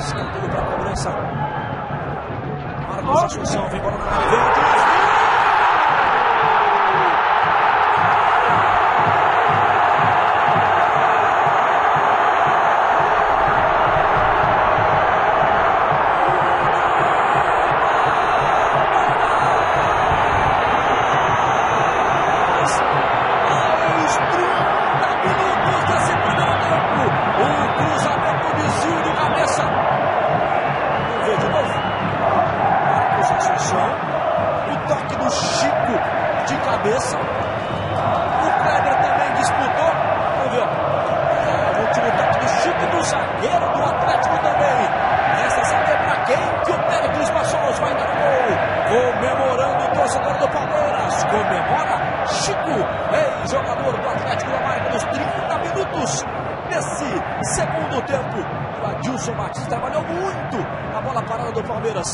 Escanteio para a cobrança. Marcos Assunção, vem bola na área, vem o desvio. O toque do Chico de cabeça. O Kleber também disputou. Vamos ver, ó. O último toque do Chico, do zagueiro do Atlético também. Resta saber para quem que o Péricles Bassols vai dar o gol. Comemorando o torcedor do Palmeiras. Comemora Chico, ex-jogador do Atlético da marca dos 30 minutos. Nesse segundo tempo, o Adilson Batista trabalhou muito a bola parada do Palmeiras.